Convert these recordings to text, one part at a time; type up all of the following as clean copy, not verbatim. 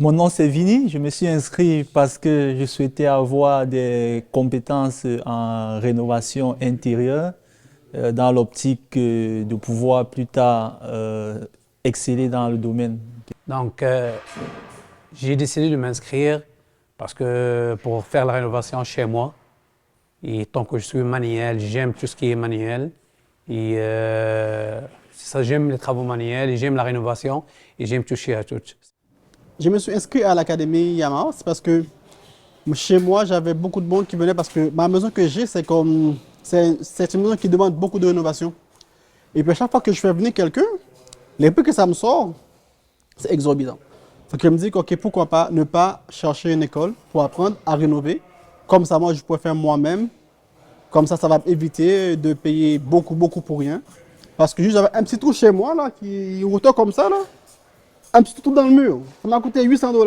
Mon nom c'est Vini, je me suis inscrit parce que je souhaitais avoir des compétences en rénovation intérieure dans l'optique de pouvoir plus tard exceller dans le domaine. Donc, j'ai décidé de m'inscrire parce que pour faire la rénovation chez moi, et tant que je suis manuel, j'aime tout ce qui est manuel. Et c'est ça, j'aime les travaux manuels, et j'aime la rénovation et j'aime toucher à tout. Je me suis inscrit à l'Académie Yamaha, c'est parce que chez moi, j'avais beaucoup de monde qui venait parce que ma maison que j'ai, c'est une maison qui demande beaucoup de rénovation. Et puis à chaque fois que je fais venir quelqu'un, les prix que ça me sort, c'est exorbitant. Fait que je me dis, ok, pourquoi pas ne pas chercher une école pour apprendre à rénover. Comme ça, moi, je pourrais faire moi-même. Comme ça va m'éviter de payer beaucoup pour rien. Parce que juste j'avais un petit trou chez moi, là, qui retourne comme ça, là. Un petit trou dans le mur. Ça m'a coûté 800 $.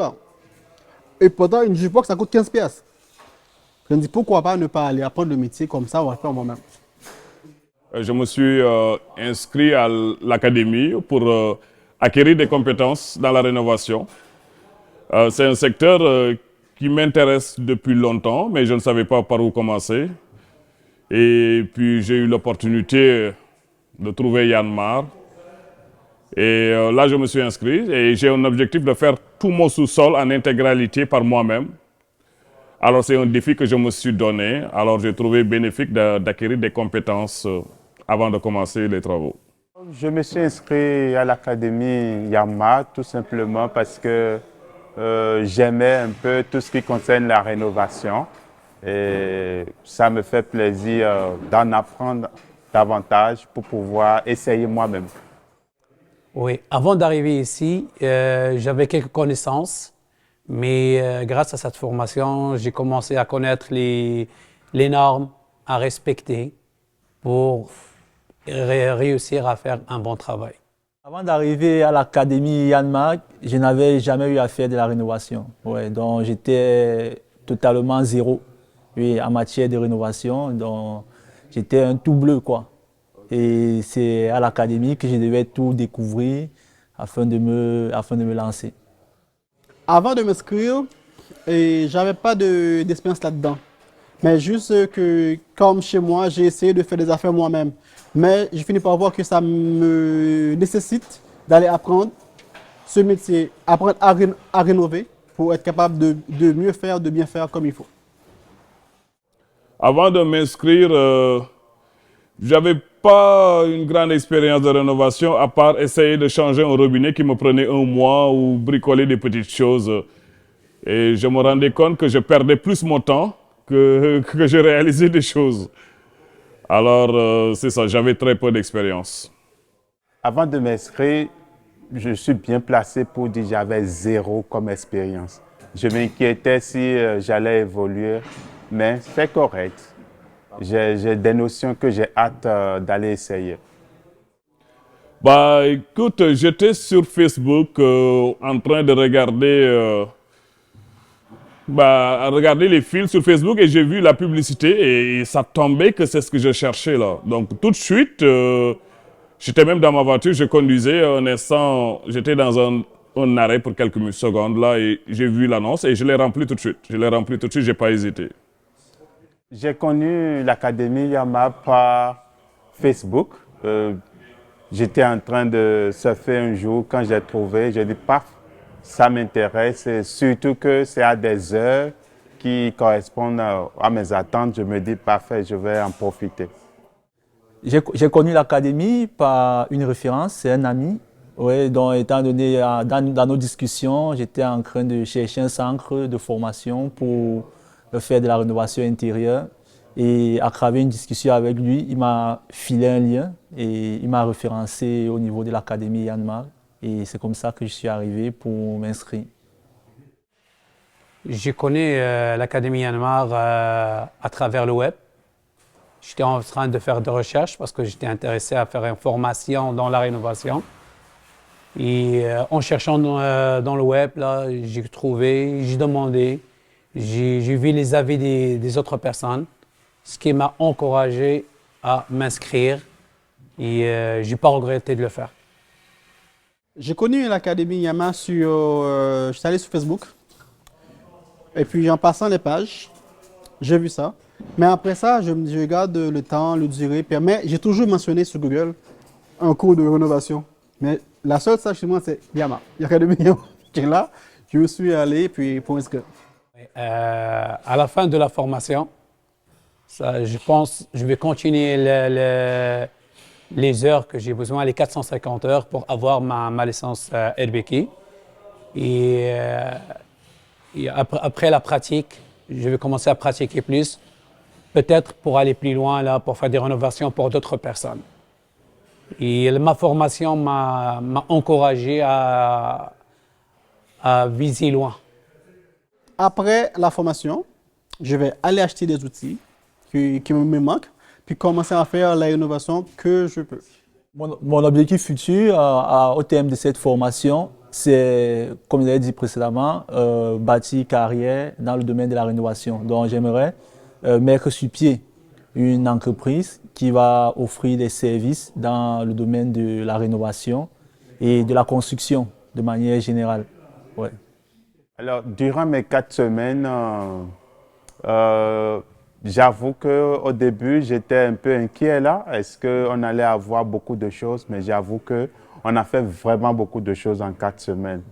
Et pourtant, une jukebox, ça coûte 15 pièces. Je me dis, pourquoi pas ne pas aller apprendre le métier comme ça, on va le faire moi-même. Je me suis inscrit à l'académie pour acquérir des compétences dans la rénovation. C'est un secteur qui m'intéresse depuis longtemps, mais je ne savais pas par où commencer. Et puis j'ai eu l'opportunité de trouver Yanmar. Et là, je me suis inscrit et j'ai un objectif de faire tout mon sous-sol en intégralité par moi-même. Alors c'est un défi que je me suis donné. Alors j'ai trouvé bénéfique d'acquérir des compétences avant de commencer les travaux. Je me suis inscrit à l'Académie Yamaha tout simplement parce que j'aimais un peu tout ce qui concerne la rénovation. Et ça me fait plaisir d'en apprendre davantage pour pouvoir essayer moi-même. Oui, avant d'arriver ici, j'avais quelques connaissances, mais grâce à cette formation, j'ai commencé à connaître les normes à respecter pour réussir à faire un bon travail. Avant d'arriver à l'Académie Yanmar, je n'avais jamais eu à faire de la rénovation. Ouais, donc j'étais totalement zéro, oui, en matière de rénovation. Donc j'étais un tout bleu, quoi. Et c'est à l'académie que je devais tout découvrir afin de me lancer. Avant de m'inscrire, je n'avais pas d'expérience là-dedans. Mais juste que, comme chez moi, j'ai essayé de faire des affaires moi-même. Mais je finis par voir que ça me nécessite d'aller apprendre ce métier, apprendre à rénover pour être capable de mieux faire, de bien faire comme il faut. Avant de m'inscrire, j'avais pas une grande expérience de rénovation à part essayer de changer un robinet qui me prenait un mois ou bricoler des petites choses. Et je me rendais compte que je perdais plus mon temps que je réalisais des choses. Alors, c'est ça, j'avais très peu d'expérience. Avant de m'inscrire, je suis bien placé pour dire que j'avais zéro comme expérience. Je m'inquiétais si j'allais évoluer, mais c'est correct. J'ai des notions que j'ai hâte d'aller essayer. Bah écoute, j'étais sur Facebook en train de regarder les fils sur Facebook et j'ai vu la publicité et ça tombait que c'est ce que je cherchais là. Donc tout de suite, j'étais même dans ma voiture, je conduisais un instant, j'étais dans un arrêt pour quelques secondes là et j'ai vu l'annonce et je l'ai rempli tout de suite. Je l'ai rempli tout de suite, j'ai pas hésité. J'ai connu l'Académie Yamaha par Facebook. J'étais en train de surfer un jour quand j'ai trouvé, j'ai dit paf, ça m'intéresse, surtout que c'est à des heures qui correspondent à mes attentes. Je me dis parfait, je vais en profiter. J'ai connu l'académie par une référence, c'est un ami. Ouais, donc étant donné dans nos discussions, j'étais en train de chercher un centre de formation pour faire de la rénovation intérieure. Et à travers une discussion avec lui, il m'a filé un lien et il m'a référencé au niveau de l'Académie Yanmar. Et c'est comme ça que je suis arrivé pour m'inscrire. Je connais l'Académie Yanmar à travers le web. J'étais en train de faire des recherches parce que j'étais intéressé à faire une formation dans la rénovation. Et en cherchant dans le web, là, j'ai trouvé, j'ai demandé, j'ai vu les avis des autres personnes, ce qui m'a encouragé à m'inscrire et je n'ai pas regretté de le faire. J'ai connu l'Académie Yama sur, je suis allé sur Facebook. Et puis en passant les pages, j'ai vu ça. Mais après ça, je regarde le temps, le durée. Mais j'ai toujours mentionné sur Google un cours de rénovation. Mais la seule ça chez moi, c'est Yama. L'Académie Yama qui est là. Je suis allé, puis pour inscrire. À la fin de la formation, je pense je vais continuer les heures que j'ai besoin, les 450 heures pour avoir ma licence RBK. Et après la pratique, je vais commencer à pratiquer plus, peut-être pour aller plus loin, là, pour faire des rénovations pour d'autres personnes. Et ma formation m'a encouragé à viser loin. Après la formation, je vais aller acheter des outils qui me manquent, puis commencer à faire la rénovation que je peux. Mon objectif futur au terme de cette formation, c'est, comme je l'ai dit précédemment, bâtir carrière dans le domaine de la rénovation. Donc j'aimerais mettre sur pied une entreprise qui va offrir des services dans le domaine de la rénovation et de la construction de manière générale. Ouais. Alors, durant mes 4 semaines, j'avoue qu'au début, j'étais un peu inquiet là. Est-ce qu'on allait avoir beaucoup de choses? Mais j'avoue qu'on a fait vraiment beaucoup de choses en 4 semaines.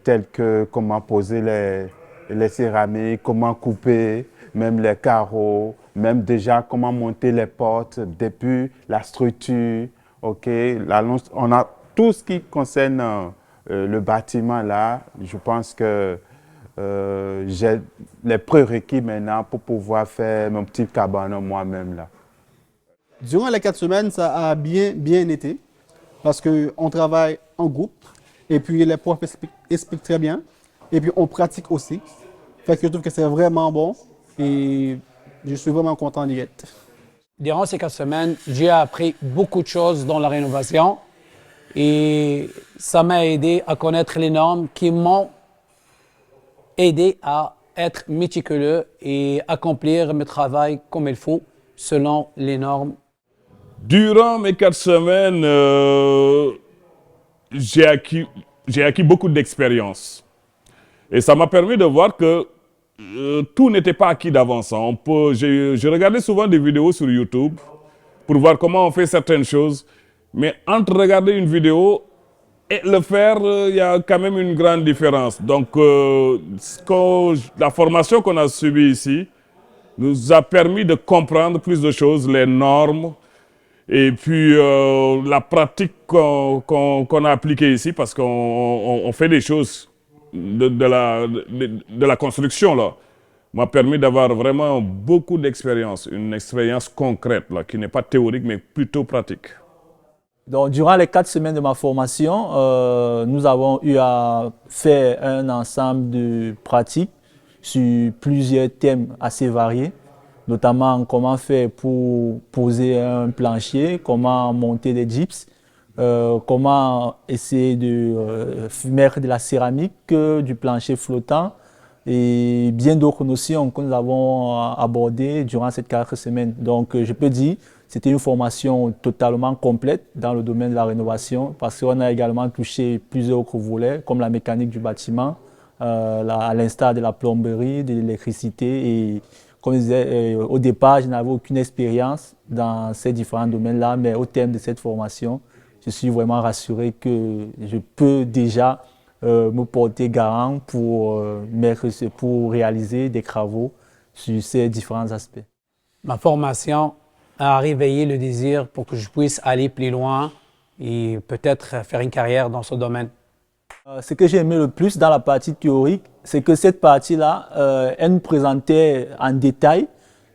Telles que comment poser les céramiques, comment couper, même les carreaux, même déjà comment monter les portes, depuis la structure, on a tout ce qui concerne le bâtiment là. Je pense que j'ai les prérequis maintenant pour pouvoir faire mon petit cabanon moi-même là. Durant les 4 semaines, ça a bien été parce qu'on travaille en groupe et puis les profs expliquent très bien et puis on pratique aussi. Fait que je trouve que c'est vraiment bon et je suis vraiment content d'y être. Durant ces 4 semaines, j'ai appris beaucoup de choses dans la rénovation et ça m'a aidé à connaître les normes qui m'ont aidé à être méticuleux et accomplir mes travaux comme il faut selon les normes. Durant mes 4 semaines, j'ai acquis beaucoup d'expérience. Et ça m'a permis de voir que tout n'était pas acquis d'avance. Je regardais souvent des vidéos sur YouTube pour voir comment on fait certaines choses. Mais entre regarder une vidéo et le faire, il y a quand même une grande différence. Donc, la formation qu'on a suivie ici nous a permis de comprendre plus de choses, les normes, et puis la pratique qu'on a appliquée ici, parce qu'on fait des choses de la construction, là, m'a permis d'avoir vraiment beaucoup d'expérience, une expérience concrète, là, qui n'est pas théorique, mais plutôt pratique. Donc, durant les 4 semaines de ma formation, nous avons eu à faire un ensemble de pratiques sur plusieurs thèmes assez variés, notamment comment faire pour poser un plancher, comment monter des gypses, comment essayer de mettre de la céramique, du plancher flottant et bien d'autres notions que nous avons abordées durant ces 4 semaines. Donc, je peux dire c'était une formation totalement complète dans le domaine de la rénovation parce qu'on a également touché plusieurs autres volets comme la mécanique du bâtiment, à l'instar de la plomberie, de l'électricité. Et comme je disais, au départ, je n'avais aucune expérience dans ces différents domaines-là, mais au terme de cette formation, je suis vraiment rassuré que je peux déjà me porter garant pour réaliser des travaux sur ces différents aspects. Ma formation a réveillé le désir pour que je puisse aller plus loin et peut-être faire une carrière dans ce domaine. Ce que j'ai aimé le plus dans la partie théorique, c'est que cette partie-là, elle nous présentait en détail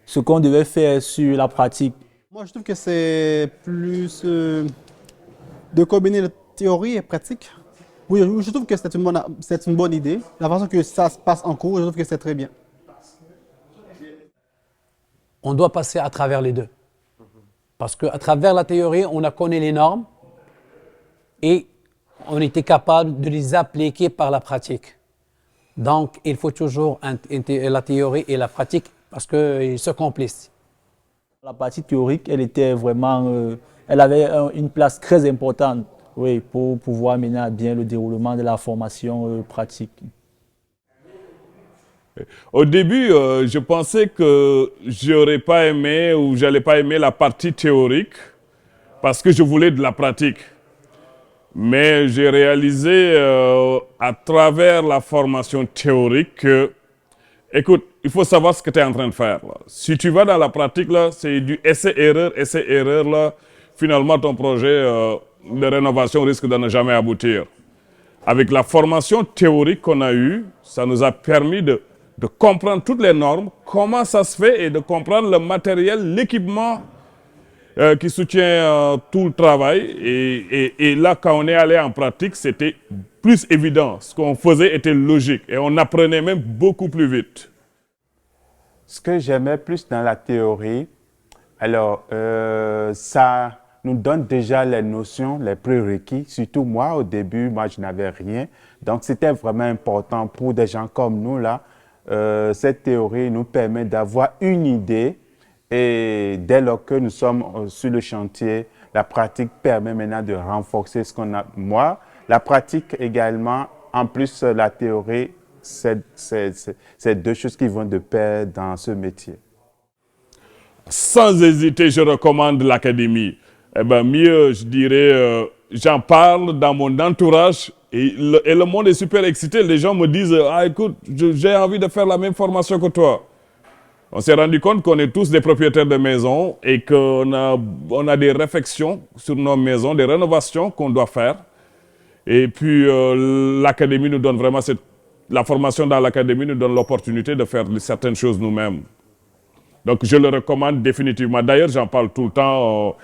ce qu'on devait faire sur la pratique. Moi, je trouve que c'est plus de combiner la théorie et pratique. Oui, je trouve que c'est une bonne idée. La façon que ça se passe en cours, je trouve que c'est très bien. On doit passer à travers les deux. Parce qu'à travers la théorie, on a connu les normes et on était capable de les appliquer par la pratique. Donc, il faut toujours la théorie et la pratique parce qu'ils se compliquent. La partie théorique, elle était vraiment, elle avait une place très importante oui, pour pouvoir mener à bien le déroulement de la formation pratique. Au début, je pensais que j'aurais pas aimé ou j'allais pas aimer la partie théorique parce que je voulais de la pratique. Mais j'ai réalisé à travers la formation théorique que, écoute, il faut savoir ce que tu es en train de faire, là. Si tu vas dans la pratique, là, c'est du essai-erreur, là, finalement ton projet de rénovation risque de ne jamais aboutir. Avec la formation théorique qu'on a eue, ça nous a permis de comprendre toutes les normes, comment ça se fait et de comprendre le matériel, l'équipement qui soutient tout le travail. Et là, quand on est allé en pratique, c'était plus évident. Ce qu'on faisait était logique et on apprenait même beaucoup plus vite. Ce que j'aimais plus dans la théorie, alors ça nous donne déjà les notions, les prérequis. Surtout moi, au début, moi, je n'avais rien. Donc, c'était vraiment important pour des gens comme nous, là. Cette théorie nous permet d'avoir une idée et dès lors que nous sommes sur le chantier, la pratique permet maintenant de renforcer ce qu'on a. Moi, la pratique également, en plus la théorie, c'est deux choses qui vont de pair dans ce métier. Sans hésiter, je recommande l'académie. Eh ben, mieux, je dirais, j'en parle dans mon entourage et le monde est super excité. Les gens me disent, ah écoute, j'ai envie de faire la même formation que toi. On s'est rendu compte qu'on est tous des propriétaires de maisons et qu'on a des réflexions sur nos maisons, des rénovations qu'on doit faire. Et puis, l'académie nous donne vraiment la formation dans l'académie nous donne l'opportunité de faire certaines choses nous-mêmes. Donc, je le recommande définitivement. D'ailleurs, j'en parle tout le temps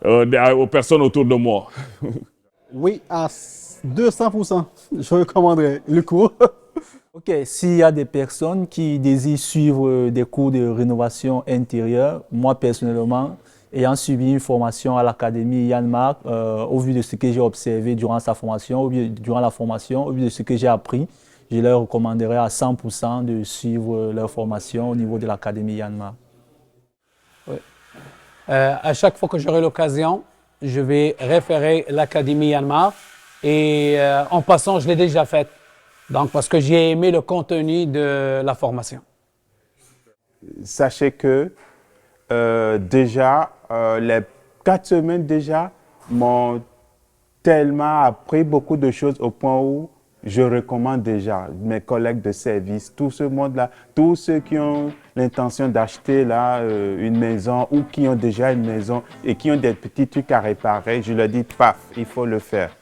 aux personnes autour de moi. Oui, à 200%, je recommanderais le cours. Ok, s'il y a des personnes qui désirent suivre des cours de rénovation intérieure, moi personnellement, ayant suivi une formation à l'Académie Yann Marc, au vu de ce que j'ai observé durant la formation, au vu de ce que j'ai appris, je leur recommanderais à 100% de suivre leur formation au niveau de l'Académie Yann Marc. Oui. À chaque fois que j'aurai l'occasion, je vais référer l'Académie Yann Marc et en passant, je l'ai déjà faite. Donc, parce que j'ai aimé le contenu de la formation. Sachez que déjà, les 4 semaines déjà m'ont tellement appris beaucoup de choses au point où je recommande déjà mes collègues de service, tout ce monde-là, tous ceux qui ont l'intention d'acheter là une maison ou qui ont déjà une maison et qui ont des petits trucs à réparer, je leur dis, paf, il faut le faire.